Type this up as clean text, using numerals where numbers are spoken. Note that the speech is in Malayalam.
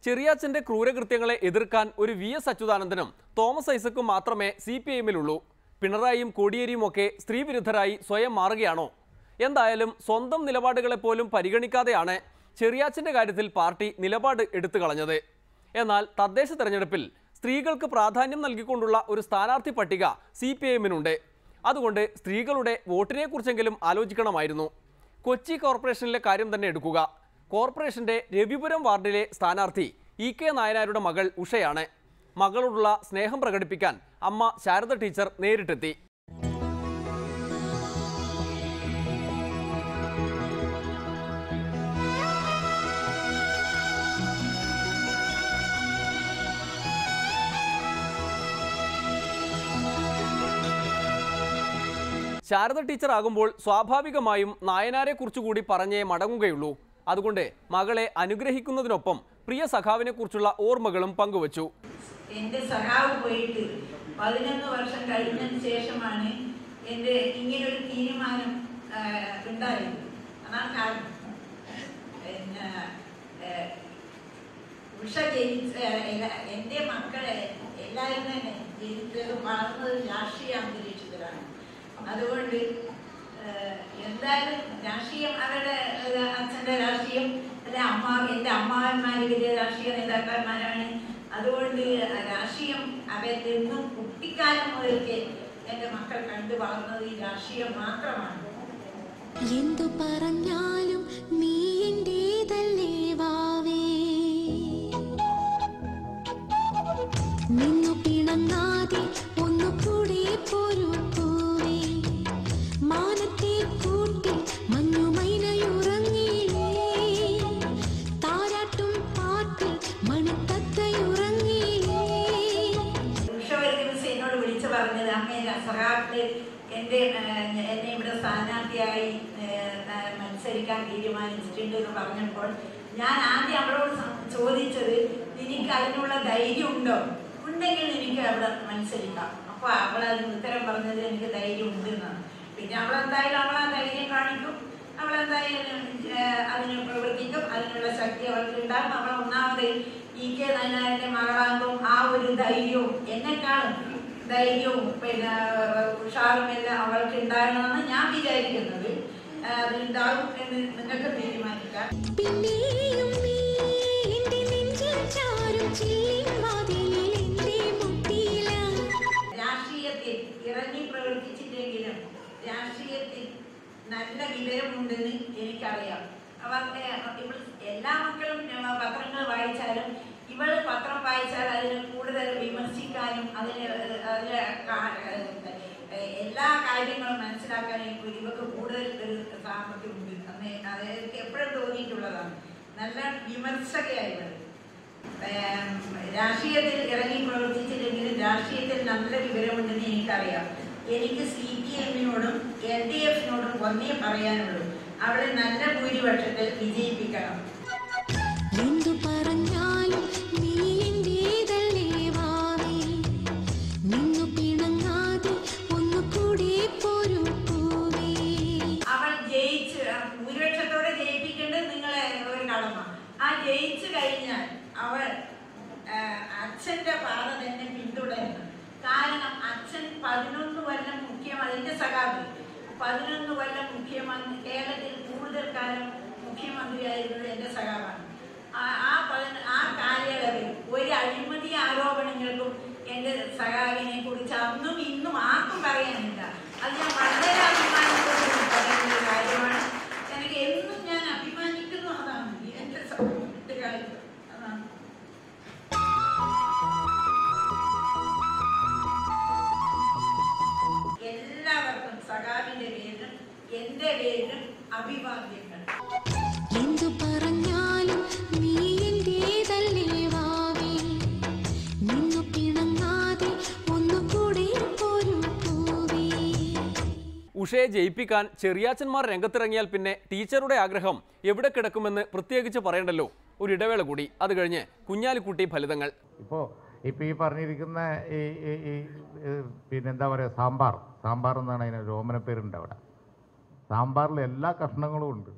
ചെറിയാച്ചന്റെ ക്രൂരകൃത്യങ്ങളെ എതിർക്കാൻ ഒരു വി.എസ്. അച്യുതാനന്ദനും തോമസ് ഐസക്കും മാത്രമേ CPI-ലുള്ളൂ. പിണറായിയും കോടിയേരിയും ഒക്കെ സ്ത്രീവിരുദ്ധരായി സ്വയം മാറുകയാണോ? എന്തായാലും സ്വന്തം നിലപാടുകളെപ്പോലും പരിഗണിക്കാതെയാണ് ചെറിയാച്ചന്റെ കാര്യത്തിൽ പാർട്ടി നിലപാട് എടുത്തു കളഞ്ഞത്. എന്നാൽ തദ്ദേശ തെരഞ്ഞെടുപ്പിൽ സ്ത്രീകൾക്ക് പ്രാധാന്യം നൽകിക്കൊണ്ടുള്ള ഒരു സ്ഥാനാർത്ഥി പട്ടിക CPI-നുണ്ട്. അതുകൊണ്ട് സ്ത്രീകളുടെ വോട്ടിനെക്കുറിച്ചെങ്കിലും ആലോചിക്കണമായിരുന്നു. കൊച്ചി കോർപ്പറേഷനിലെ കാര്യം തന്നെ എടുക്കുക. കോർപ്പറേഷന്റെ രവിപുരം വാർഡിലെ സ്ഥാനാർത്ഥി E.K. നായനാരുടെ മകൾ ഉഷയാണ്. മകളോടുള്ള സ്നേഹം പ്രകടിപ്പിക്കാൻ അമ്മ ശാരദ ടീച്ചർ നേരിട്ടെത്തി. ശാരദ ടീച്ചർ ആകുമ്പോൾ സ്വാഭാവികമായും നായനാരെ കുറിച്ചുകൂടി പറഞ്ഞേ മടങ്ങുകയുള്ളൂ. അതുകൊണ്ട് മകളെ അനുഗ്രഹിക്കുന്നതിനൊപ്പം പ്രിയ സഖാവിനെ കുറിച്ചുള്ള ഓർമ്മകളും പങ്കുവച്ചു. എന്റെ സഖാവ് പോയിട്ട് 11 വർഷം കഴിഞ്ഞതിന് ശേഷമാണ് എന്റെ ഇങ്ങനൊരു തീരുമാനം ഉണ്ടായത്. അതാണ് കാരണം. ഉഷ ജനിച്ച എന്റെ മക്കളെ എല്ലാവരും തന്നെ ജനിച്ചത് വളർന്നത് രാഷ്ട്രീയ അന്തരീക്ഷത്തിലാണ്. അതുകൊണ്ട് എന്തായാലും രാഷ്ട്രീയം അവരുടെ അച്ഛൻ്റെ രാഷ്ട്രീയം അല്ലെ എൻ്റെ അമ്മാവന്മാർ വലിയ രാഷ്ട്രീയ നേതാക്കന്മാരാണ്. അതുകൊണ്ട് രാഷ്ട്രീയം അവരിൽ നിന്നും കുട്ടിക്കാലം മുതൽക്ക് എൻ്റെ മക്കൾ കണ്ടു വളർന്നത് ഈ രാഷ്ട്രീയം മാത്രമാണ്. എന്തു പറഞ്ഞാലും നീ എന്റേതല്ലേ വാവേ, നിന്നു പിണങ്ങാതെ ഒന്നു കൂടെ പോരൂ പൂവേ, മാനത്തെ കൂട്ടി മഞ്ഞുമൈനയുറങ്ങിയില്ലേ, താരാട്ടും പാട്ടിൽ മണിത്തത്തയുറങ്ങിയില്ലേ. ഉഷ ഒരു ദിവസം എന്നോട് വിളിച്ചു പറഞ്ഞത്, അമ്മേ സഖാവിൽ എന്നെ ഇവിടെ സ്ഥാനാർത്ഥിയായി മത്സരിക്കാൻ തീരുമാനിച്ചിട്ടുണ്ട് എന്ന് പറഞ്ഞപ്പോൾ ഞാൻ ആദ്യം അവളോട് ചോദിച്ചത്, നിനക്ക് അതിനുള്ള ധൈര്യം ഉണ്ടോ? ഉണ്ടെങ്കിൽ എനിക്ക് അവിടെ മത്സരിക്കാം. അപ്പോൾ അവൾ അതിന് ഉത്തരം പറഞ്ഞത് എനിക്ക് ധൈര്യം ഉണ്ടെന്നാണ്. പിന്നെ അവളെന്തായാലും അവൾ ആ ധൈര്യം കാണിക്കും, അവളെന്തായാലും അതിന് പ്രവർത്തിക്കും, അതിനുള്ള ശക്തി അവൾക്ക് ഉണ്ടാകും. അവൾ ഒന്നാമത് E.K. നായനാരുടെ മകളാകുമ്പോൾ ആ ഒരു ധൈര്യവും എന്നെക്കാളും ധൈര്യവും പിന്നെ ഉഷാറും എല്ലാം അവൾക്ക് ഉണ്ടാകണമെന്ന് ഞാൻ വിചാരിക്കുന്നത്. അതുണ്ടാകും എന്ന് നിങ്ങൾക്ക് തീരുമാനിക്കാം. രാഷ്ട്രീയത്തിൽ ഇറങ്ങി പ്രവർത്തിച്ചില്ലെങ്കിലും രാഷ്ട്രീയത്തിൽ നല്ല വിവരമുണ്ടെന്ന് എനിക്കറിയാം. ഇവൾ എല്ലാ മക്കളും പത്രങ്ങൾ വായിച്ചാലും ഇവൾ പത്രം വായിച്ചാൽ അതിന് കൂടുതൽ വിമർശിക്കാനും അതിന് എല്ലാ കാര്യങ്ങളും മനസ്സിലാക്കാനും ഇവർക്ക് കൂടുതൽ ഒരു സാമർഥ്യമുണ്ട്. അത് എനിക്ക് എപ്പോഴും തോന്നിയിട്ടുള്ളതാണ്. നല്ല വിമർശകയായി രാഷ്ട്രീയത്തിൽ ഇറങ്ങി പ്രവർത്തിച്ചില്ലെങ്കിലും രാഷ്ട്രീയത്തിൽ നല്ല വിവരമുണ്ടെന്ന് എനിക്കറിയാം. എനിക്ക് CPI-നോടും LDF-നോടും ഒന്നേ പറയാനുള്ളൂ, അവളെ നല്ല ഭൂരിപക്ഷത്തിൽ വിജയിപ്പിക്കണം. അവൾ ജയിച്ച് ഭൂരിപക്ഷത്തോടെ ജയിപ്പിക്കേണ്ടത് നിങ്ങളെ ഒരു കടമ. ആ ജയിച്ചു കഴിഞ്ഞാൽ അവൾ അച്ഛന്റെ പാത തന്നെ പിന്തുടരണം. കാരണം അച്ഛൻ 11 കൊല്ലം അതിന്റെ സഖാവ് 11 കൊല്ലം മുഖ്യമന്ത്രി, കേരളത്തിൽ കൂടുതൽ കാലം മുഖ്യമന്ത്രിയായിരുന്നത് എന്റെ സഖാവാണ്. ആ കാലയളവിൽ ഒരു അഴിമതി ആരോപണങ്ങൾക്കും എന്റെ സഖാവിനെ കുറിച്ച് അന്നും ഇന്നും ആർക്കും പറയാനില്ല. അത് ഞാൻ വളരെ അഭിമാനത്തോടെ പറയുന്ന ഒരു കാര്യമാണ്. എനിക്ക് എന്നും ഞാൻ അഭിമാനിക്കുന്നു. അതാണ് എന്റെ കുട്ടിക്കാലത്ത്. അതാണ് എല്ലാവർക്കും സഖാവിന്റെ പേരിലും എന്റെ പേരിലും അഭിവാദ്യങ്ങൾ. എന്തു പറഞ്ഞാലും നീ എന്റേതല്ലേ വാവേ, നിന്നു പിണങ്ങാതെ ഒന്നുകൂടെ പോരൂ പൂവേ. ഉഷയെ ജയിപ്പിക്കാൻ ചെറിയാച്ചന്മാർ രംഗത്തിറങ്ങിയാൽ പിന്നെ ടീച്ചറുടെ ആഗ്രഹം എവിടെ കിടക്കുമെന്ന് പ്രത്യേകിച്ച് പറയണ്ടല്ലോ. ഒരു ഇടവേള കൂടി, അത് കഴിഞ്ഞ് കുഞ്ഞാലിക്കുട്ടി ഫലിതങ്ങൾ. ഇപ്പോൾ ഈ പറഞ്ഞിരിക്കുന്ന പിന്നെന്താ പറയുക, സാമ്പാർ എന്നാണ് അതിന് ഓമന പേരുണ്ട്. അവിടെ സാമ്പാറിൽ എല്ലാ കഷ്ണങ്ങളും ഉണ്ട്.